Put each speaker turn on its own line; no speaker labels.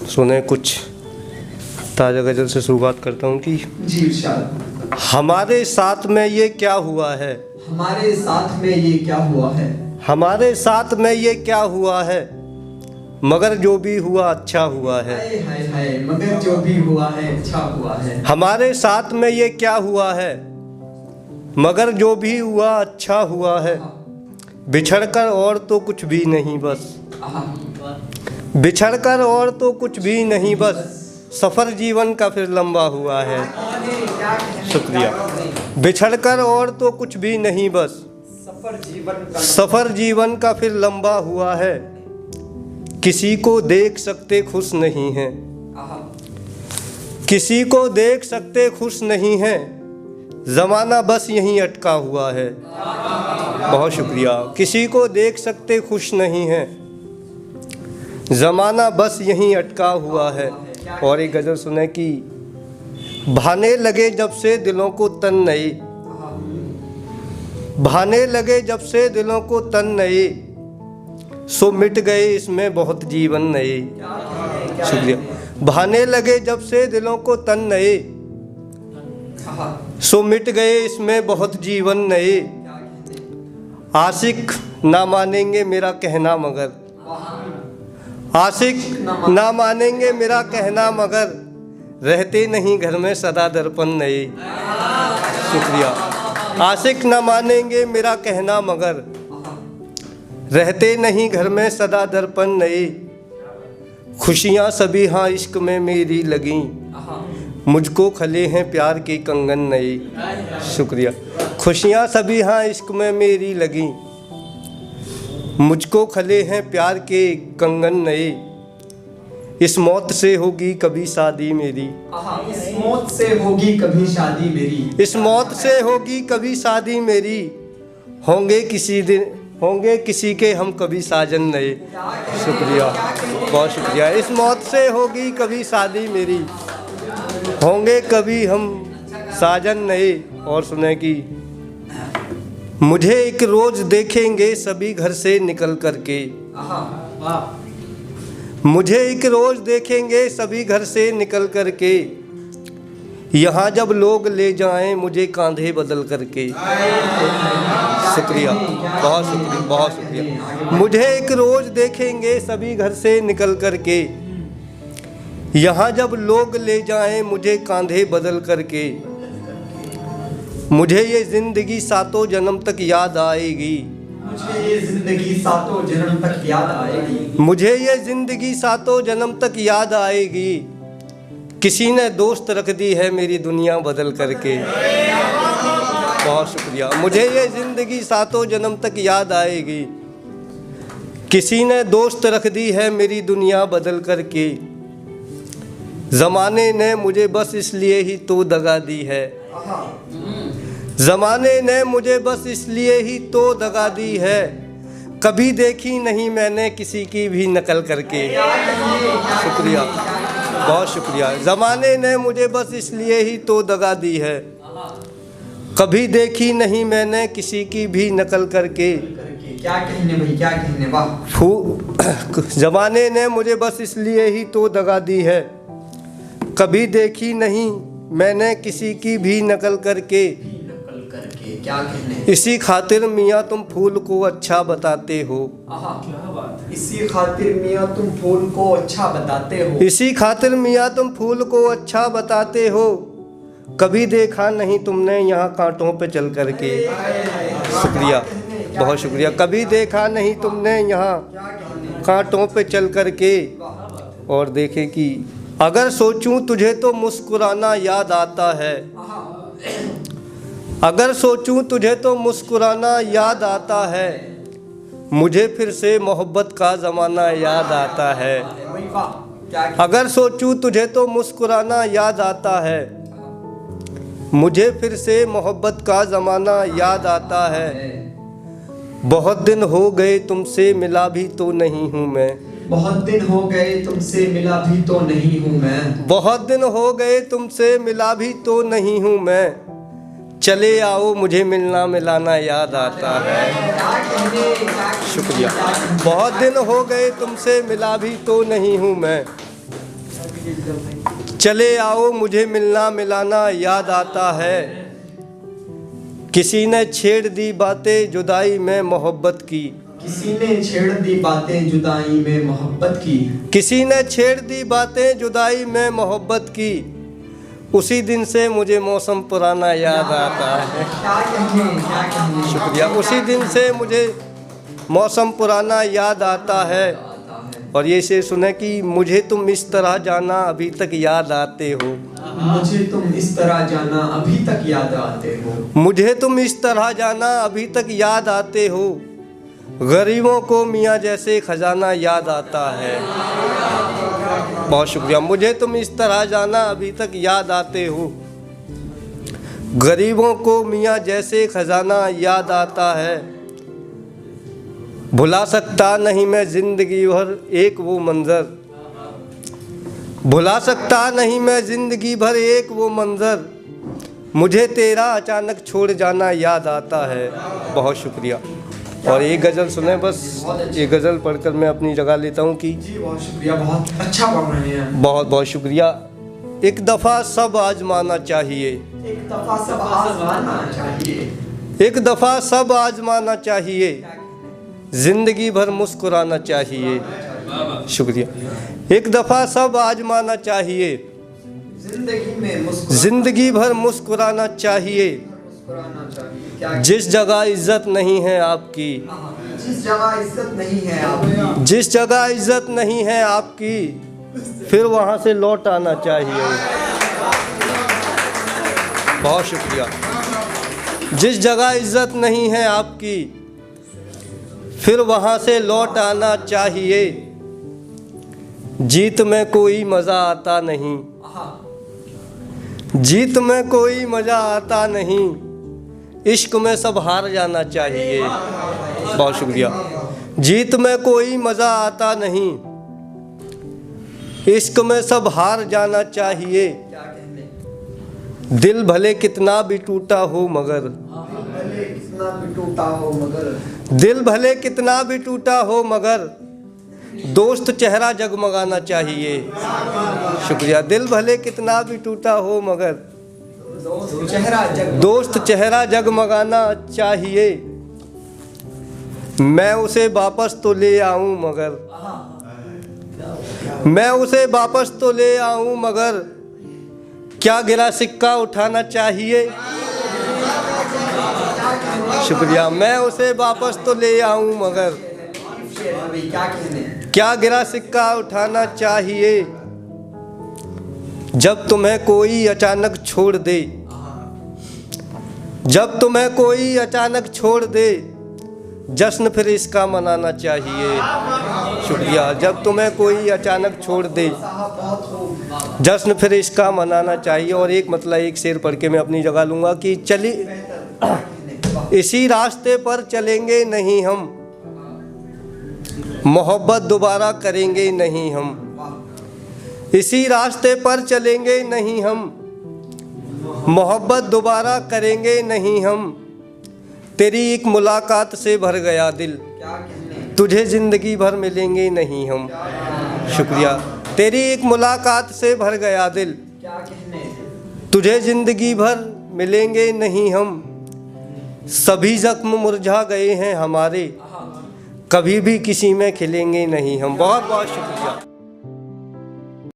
सुने कुछ ताज़ा गज़ल से शुरुआत करता हूँ कि
जी इरशाद।
हमारे साथ में ये क्या हुआ है,
हमारे साथ में ये क्या हुआ है,
हमारे साथ में ये क्या हुआ है, मगर जो भी हुआ अच्छा हुआ है।
हाय हाय हाय, मगर जो भी हुआ है अच्छा हुआ है।
हमारे साथ में ये क्या हुआ है, मगर जो भी हुआ अच्छा हुआ है। बिछड़कर और तो कुछ भी नहीं बस, बिछड़कर और तो कुछ भी नहीं बस, सफ़र जीवन का फिर लंबा हुआ है। शुक्रिया। बिछड़कर और तो कुछ भी नहीं बस, सफ़र जीवन का फिर लंबा हुआ है। किसी को देख सकते खुश नहीं हैं, किसी को देख सकते खुश नहीं हैं, ज़माना बस यहीं अटका हुआ है। बहुत शुक्रिया। किसी को देख सकते खुश नहीं हैं, ज़माना बस यहीं अटका हुआ है। और एक गज़ल सुने कि भाने लगे जब से दिलों को तन नए, भाने लगे जब से दिलों को तन नए, सो मिट गए इसमें बहुत जीवन नए। शुक्रिया। भाने लगे जब से दिलों को तन नए, सो मिट गए इसमें बहुत जीवन नए। आशिक ना मानेंगे मेरा कहना मगर, आशिक ना मानेंगे मेरा कहना मगर, रहते नहीं घर में सदा दर्पण नए। शुक्रिया। आशिक ना मानेंगे मेरा कहना मगर, रहते नहीं घर में सदा दर्पण नए। खुशियाँ सभी हाँ इश्क में मेरी लगीं, मुझको खले हैं प्यार के कंगन नए। शुक्रिया। खुशियाँ सभी हाँ इश्क में मेरी लगीं, मुझको खले हैं प्यार के कंगन नए। इस मौत से होगी कभी शादी मेरी,
इस मौत से होगी कभी शादी मेरी,
इस मौत से होगी कभी शादी मेरी। होंगे किसी दिन, होंगे किसी के हम कभी साजन नए। शुक्रिया, बहुत शुक्रिया। इस मौत से होगी कभी शादी मेरी, होंगे कभी हम साजन नए। और सुने कि मुझे एक रोज देखेंगे सभी घर से निकल करके, मुझे एक रोज देखेंगे सभी घर से निकल करके, यहाँ जब लोग ले जाएं मुझे कांधे बदल करके। शुक्रिया, बहुत शुक्रिया, बहुत शुक्रिया। मुझे एक रोज देखेंगे सभी घर से निकल करके, यहाँ जब लोग ले जाएं मुझे कांधे बदल करके। मुझे ये ज़िंदगी सातों जन्म तक याद आएगी,
मुझे ये जिंदगी सातों जन्म तक याद आएगी,
मुझे ये ज़िंदगी सातों जन्म तक याद आएगी। किसी ने दोस्त रख दी है मेरी दुनिया बदल करके। बहुत शुक्रिया। मुझे ये ज़िंदगी सातों जन्म तक याद आएगी, किसी ने दोस्त रख दी है मेरी दुनिया बदल करके। ज़माने ने मुझे बस इसलिए ही तो दगा दी है, ज़माने ने मुझे बस इसलिए ही तो दगा दी है। कभी देखी नहीं मैंने किसी की भी नकल करके। शुक्रिया, बहुत शुक्रिया। ज़माने ने मुझे बस इसलिए ही तो दगा दी है, कभी देखी नहीं मैंने किसी की भी नकल करके।
क्या कहने भाई, क्या कहने, वाह।
ज़माने ने मुझे बस इसलिए ही तो दगा दी है, कभी देखी नहीं मैंने किसी की भी नकल करके।
क्या कहने।
इसी खातिर मियाँ तुम फूल को अच्छा बताते हो,
क्या बात। इसी खातिर मियाँ तुम फूल को अच्छा बताते हो,
इसी खातिर मियाँ तुम फूल को अच्छा बताते हो। कभी देखा नहीं तुमने यहाँ कांटों पे चल करके। शुक्रिया, बहुत शुक्रिया। कभी देखा नहीं तुमने यहाँ कांटों पे चल करके। और देखे कि अगर सोचूं तुझे तो मुस्कुराना याद आता है, अगर सोचूं तुझे तो मुस्कुराना याद आता है, मुझे फिर से मोहब्बत का ज़माना याद आता है। अगर सोचूं तुझे तो मुस्कुराना याद आता है, मुझे फिर से मोहब्बत का ज़माना याद आता है। बहुत दिन हो गए तुमसे मिला भी तो नहीं हूँ मैं,
बहुत दिन हो गए तुमसे मिला भी तो नहीं हूँ मैं,
बहुत दिन हो गए तुमसे मिला भी तो नहीं हूँ मैं। चले आओ मुझे मिलना मिलाना याद आता है। शुक्रिया। बहुत दिन हो गए तुमसे मिला भी तो नहीं हूँ मैं, चले आओ मुझे मिलना मिलाना याद आता है, किसी ने छेड़ दी बातें जुदाई में मोहब्बत की।
किसी ने छेड़ दी बातें जुदाई में मोहब्बत की।
किसी ने छेड़ दी बातें जुदाई में मोहब्बत की, उसी दिन से मुझे मौसम पुराना याद आता है।
क्या कहने, क्या कहने।
शुक्रिया। उसी दिन से मुझे मौसम पुराना याद आता है। और ये शेर सुने कि मुझे तुम इस तरह जाना अभी तक याद आते हो।
मुझे तुम इस तरह जाना अभी तक याद आते हो।
मुझे तुम इस तरह जाना अभी तक याद आते हो, गरीबों को मियाँ जैसे खजाना याद आता है। बहुत शुक्रिया। मुझे तुम इस तरह जाना अभी तक याद आते हो, गरीबों को मियाँ जैसे खजाना याद आता है। भुला सकता नहीं मैं जिंदगी भर एक वो मंजर, भुला सकता नहीं मैं जिंदगी भर एक वो मंजर, मुझे तेरा अचानक छोड़ जाना याद आता है। बहुत शुक्रिया। और एक गज़ल सुने बस, ये गज़ल पढ़कर मैं अपनी जगह लेता हूँ कि
जी बहुत शुक्रिया, बहुत अच्छा पढ़ रहे हैं।
बहुत बहुत शुक्रिया। एक दफ़ा सब आजमाना चाहिए,
एक दफा सब आजमाना चाहिए।
एक दफ़ा सब आजमाना चाहिए, ज़िंदगी भर मुस्कुराना चाहिए। शुक्रिया। एक दफ़ा सब आजमाना चाहिए,
जिंदगी में
ज़िंदगी भर मुस्कुराना चाहिए।
मुस्कुराना चाहिए। क्या
जिस जगह इज्जत नहीं है आपकी,
जिस जगह इज्जत नहीं है आपकी,
जिस जगह इज्जत नहीं है आपकी, फिर वहाँ से लौट आना चाहिए। बहुत शुक्रिया। जिस जगह इज्जत नहीं है आपकी, फिर वहाँ से लौट आना चाहिए। जीत में कोई मज़ा आता नहीं, जीत में कोई मज़ा आता नहीं, इश्क में सब हार जाना चाहिए। बहुत शुक्रिया। जीत में कोई मज़ा आता नहीं, इश्क में सब हार जाना चाहिए।
क्या कहने।
दिल भले कितना भी टूटा हो मगर,
भले कितना भी टूटा हो मगर,
दिल भले कितना भी टूटा हो मगर, दोस्त चेहरा जगमगाना चाहिए। शुक्रिया। दिल भले कितना भी टूटा हो मगर,
चेहरा जग
दोस्त चेहरा जगमगाना चाहिए। मैं उसे वापस तो ले आऊं मगर, मैं उसे वापस तो ले आऊं मगर, क्या गिरा सिक्का उठाना चाहिए। शुक्रिया। मैं उसे वापस तो ले आऊं मगर,
क्या कहने।
क्या गिरा सिक्का उठाना चाहिए। जब तुम्हें कोई अचानक छोड़ दे, जब तुम्हें कोई अचानक छोड़ दे, जश्न फिर इसका मनाना चाहिए। शुक्रिया। जब तुम्हें कोई अचानक छोड़ दे,
साहब बहुत खूब।
जश्न फिर इसका मनाना चाहिए। और एक मतलब एक शेर पढ़ के मैं अपनी जगह लूँगा कि चली इसी रास्ते पर चलेंगे नहीं हम, मोहब्बत दोबारा करेंगे नहीं हम। इसी रास्ते पर चलेंगे नहीं हम, मोहब्बत दोबारा करेंगे नहीं हम। तेरी एक मुलाकात से भर गया दिल,
क्या कहने।
तुझे ज़िंदगी भर मिलेंगे नहीं हम। शुक्रिया। तेरी एक मुलाकात से भर गया दिल,
क्या कहने।
तुझे ज़िंदगी भर मिलेंगे नहीं हम। सभी जख्म मुरझा गए हैं हमारे, कभी भी किसी में खिलेंगे नहीं हम। बहुत बहुत शुक्रिया।